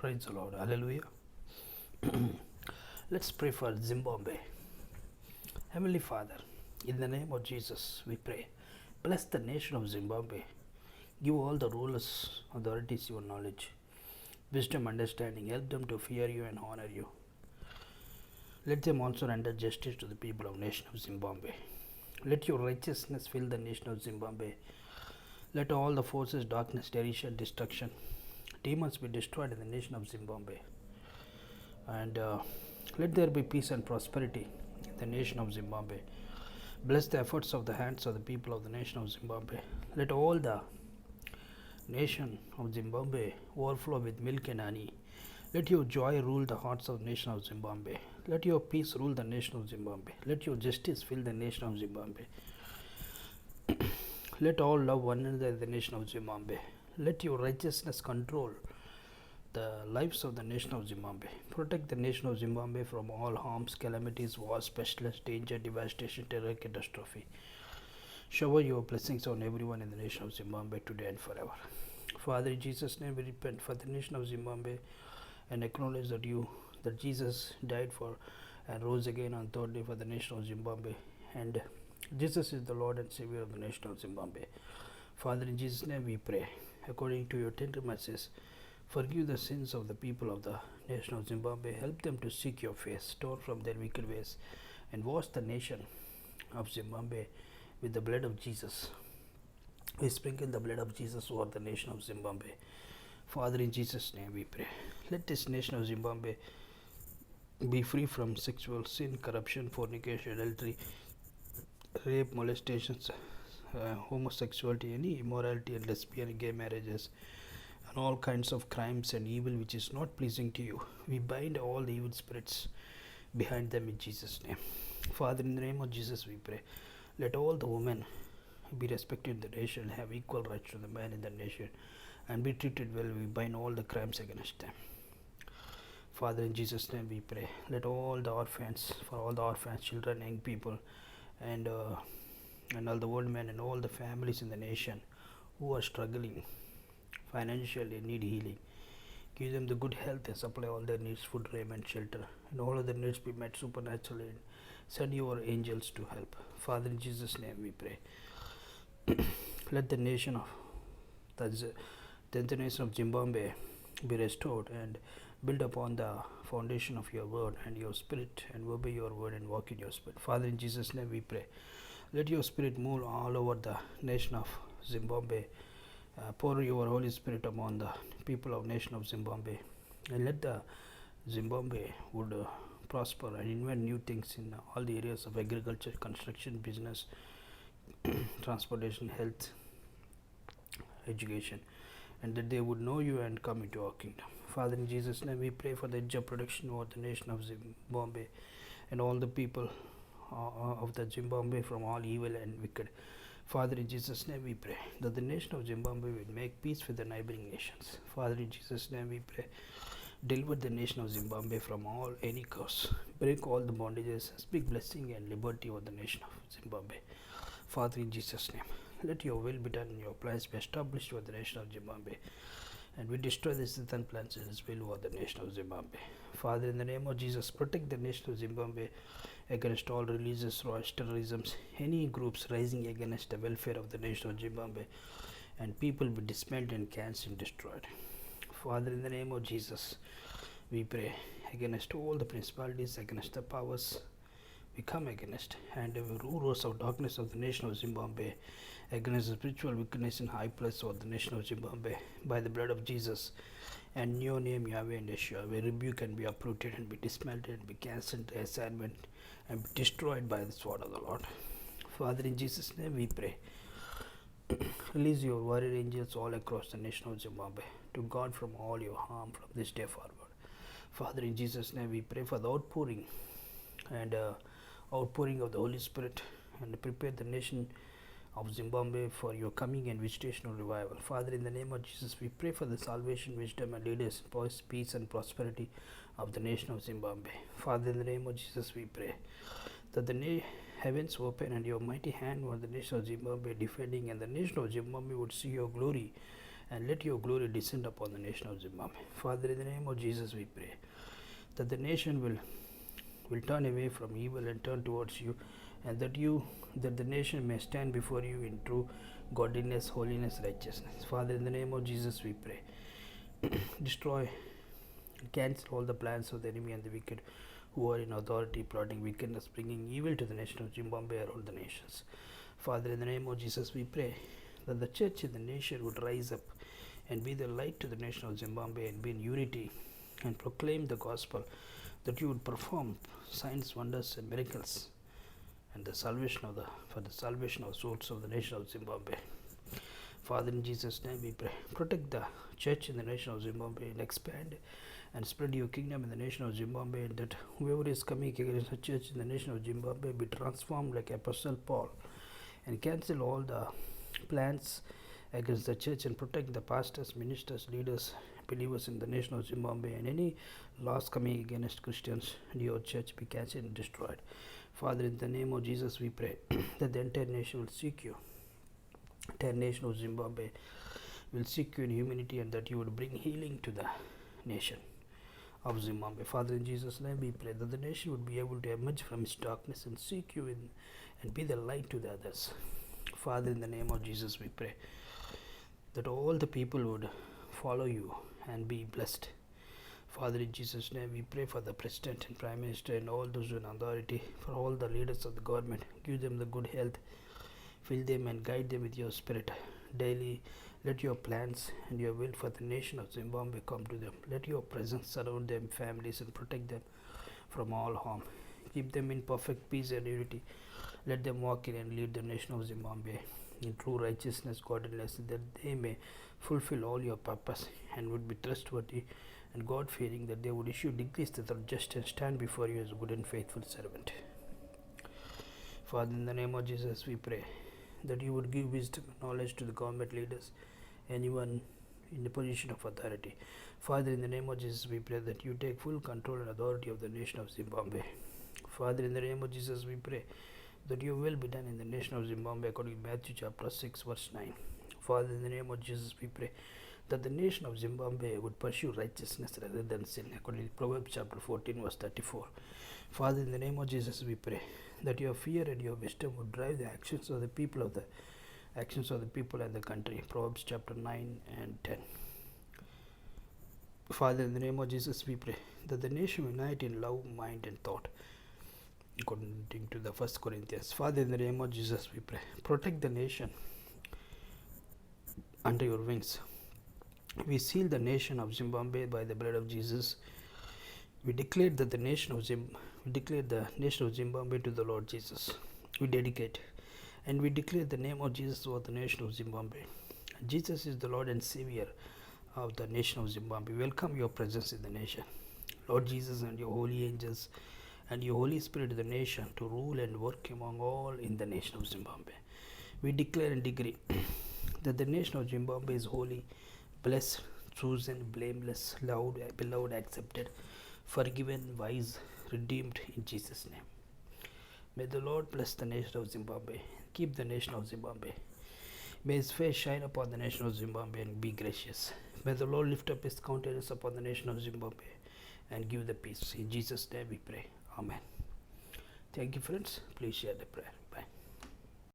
Praise the Lord. Hallelujah. Let's pray for Zimbabwe. Heavenly Father, in the name of Jesus, we pray. Bless the nation of Zimbabwe. Give all the rulers, authorities your knowledge, wisdom, understanding. Help them to fear you and honor you. Let them also render justice to the people of nation of Zimbabwe. Let your righteousness fill the nation of Zimbabwe. Let all the forces, darkness, derision, destruction, demons be destroyed in the nation of Zimbabwe. And let there be peace and prosperity in the nation of Zimbabwe. Bless the efforts of the hands of the people of the nation of Zimbabwe. Let all the nation of Zimbabwe overflow with milk and honey. Let your joy rule the hearts of the nation of Zimbabwe. Let your peace rule the nation of Zimbabwe. Let your justice fill the nation of Zimbabwe. Let all love one another in the nation of Zimbabwe. Let your righteousness control the lives of the nation of Zimbabwe. Protect the nation of Zimbabwe from all harms, calamities, wars, pestilence, danger, devastation, terror, catastrophe. Shower your blessings on everyone in the nation of Zimbabwe today and forever. Father, in Jesus' name we repent for the nation of Zimbabwe and acknowledge that Jesus died for and rose again on third day for the nation of Zimbabwe. And Jesus is the Lord and Savior of the nation of Zimbabwe. Father, in Jesus' name we pray. According to your tender mercies, forgive the sins of the people of the nation of Zimbabwe. Help them to seek your face, turn from their wicked ways, and wash the nation of Zimbabwe with the blood of Jesus. We sprinkle the blood of Jesus over the nation of Zimbabwe. Father, in Jesus' name we pray. Let this nation of Zimbabwe be free from sexual sin, corruption, fornication, adultery, rape, molestations, homosexuality, any immorality, and lesbian, gay marriages, and all kinds of crimes and evil which is not pleasing to you. We bind all the evil spirits behind them in Jesus' name. Father, in the name of Jesus we pray. Let all the women be respected in the nation, have equal rights to the man in the nation, and be treated well. We bind all the crimes against them. Father, in Jesus' name we pray. Let all the orphans, for all the orphans, children, young people, and all the old men and all the families in the nation who are struggling financially, need healing. Give them the good health and supply all their needs, food, raiment, shelter, and all of their needs be met supernaturally. And send your angels to help. Father, in Jesus' name we pray. Let the nation of the nation of Zimbabwe be restored and build upon the foundation of your word and your spirit, and obey your word and walk in your spirit. Father, in Jesus' name we pray. Let your spirit move all over the nation of Zimbabwe. Pour your Holy Spirit among the people of nation of Zimbabwe, and let the Zimbabwe would prosper and invent new things in all the areas of agriculture, construction, business, transportation, health, education, and that they would know you and come into our kingdom. Father, in Jesus' name we pray for the job production over the nation of Zimbabwe and all the people of the Zimbabwe from all evil and wicked. Father, in Jesus' name we pray that the nation of Zimbabwe will make peace with the neighboring nations. Father, in Jesus' name we pray. Deliver the nation of Zimbabwe from all any curse. Break all the bondages. Speak blessing and liberty over the nation of Zimbabwe. Father, in Jesus' name, let your will be done and your plans be established over the nation of Zimbabwe. And we destroy the Satan plans and his will over the nation of Zimbabwe. Father, in the name of Jesus, protect the nation of Zimbabwe against all religious riots, terrorism, any groups rising against the welfare of the nation of Zimbabwe, and people be dismantled and cancelled and destroyed. Father, in the name of Jesus, we pray against all the principalities, against the powers we come against, and the rulers of darkness of the nation of Zimbabwe, against the spiritual wickedness in high place of the nation of Zimbabwe, by the blood of Jesus and your name Yahweh and Yeshua, we rebuke and be uprooted and be dismantled and be cancelled the assignment and be destroyed by the sword of the Lord. Father, in Jesus' name we pray. Release your warrior angels all across the nation of Zimbabwe to guard from all your harm from this day forward. Father, in Jesus' name we pray for the outpouring and outpouring of the Holy Spirit, and prepare the nation of Zimbabwe for your coming and visitation of revival. Father, in the name of Jesus, we pray for the salvation, wisdom, and leaders, peace, and prosperity of the nation of Zimbabwe. Father, in the name of Jesus, we pray that the heavens open and your mighty hand over the nation of Zimbabwe defending, and the nation of Zimbabwe would see your glory and let your glory descend upon the nation of Zimbabwe. Father, in the name of Jesus, we pray that the nation will turn away from evil and turn towards you, and that the nation may stand before you in true godliness, holiness, righteousness. Father, in the name of Jesus, we pray. Destroy and cancel all the plans of the enemy and the wicked who are in authority, plotting wickedness, bringing evil to the nation of Zimbabwe and all the nations. Father, in the name of Jesus, we pray that the church in the nation would rise up and be the light to the nation of Zimbabwe and be in unity and proclaim the gospel, that you would perform signs, wonders, and miracles, and for the salvation of souls of the nation of Zimbabwe. Father, in Jesus' name we pray. Protect the church in the nation of Zimbabwe and expand and spread your kingdom in the nation of Zimbabwe, and that whoever is coming against the church in the nation of Zimbabwe be transformed like Apostle Paul, and cancel all the plans against the church, and protect the pastors, ministers, leaders, believers in the nation of Zimbabwe, and any laws coming against Christians and your church be cancelled and destroyed. Father, in the name of Jesus we pray that the entire nation will seek you. The entire nation of Zimbabwe will seek you in humility, and that you would bring healing to the nation of Zimbabwe. Father, in Jesus' name we pray that the nation would be able to emerge from its darkness and seek you in and be the light to the others. Father, in the name of Jesus we pray that all the people would follow you and be blessed. Father, in Jesus' name we pray for the President and Prime Minister and all those in authority, for all the leaders of the government. Give them the good health, fill them and guide them with your spirit daily. Let your plans and your will for the nation of Zimbabwe come to them. Let your presence surround them, families, and protect them from all harm. Keep them in perfect peace and unity. Let them walk in and lead the nation of Zimbabwe in true righteousness, godliness, that they may fulfill all your purpose and would be trustworthy and God-fearing, that they would issue decrees that are just and stand before you as a good and faithful servant. Father, in the name of Jesus we pray that you would give wisdom and knowledge to the government leaders, anyone in the position of authority. Father, in the name of Jesus we pray that you take full control and authority of the nation of Zimbabwe. Father, in the name of Jesus we pray that your will be done in the nation of Zimbabwe according to Matthew chapter 6 verse 9. Father, in the name of Jesus we pray that the nation of Zimbabwe would pursue righteousness rather than sin according to Proverbs chapter 14 verse 34. Father, in the name of Jesus we pray that your fear and your wisdom would drive the actions of the people and the country. Proverbs chapter 9 and 10. Father, in the name of Jesus we pray that the nation unite in love, mind, and thought according to the 1 Corinthians. Father, in the name of Jesus we pray, protect the nation under your wings. We seal the nation of Zimbabwe by the blood of Jesus. We declare the nation of Zimbabwe to the Lord Jesus. We dedicate and we declare the name of Jesus over the nation of Zimbabwe. Jesus is the Lord and Savior of the nation of Zimbabwe. Welcome your presence in the nation, Lord Jesus, and your holy angels and your Holy Spirit in the nation to rule and work among all in the nation of Zimbabwe. We declare and decree that the nation of Zimbabwe is holy, blessed, chosen, blameless, loved, beloved, accepted, forgiven, wise, redeemed in Jesus' name. May the Lord bless the nation of Zimbabwe, keep the nation of Zimbabwe. May his face shine upon the nation of Zimbabwe and be gracious. May the Lord lift up his countenance upon the nation of Zimbabwe and give the peace. In Jesus' name we pray. Amen. Thank you, friends. Please share the prayer.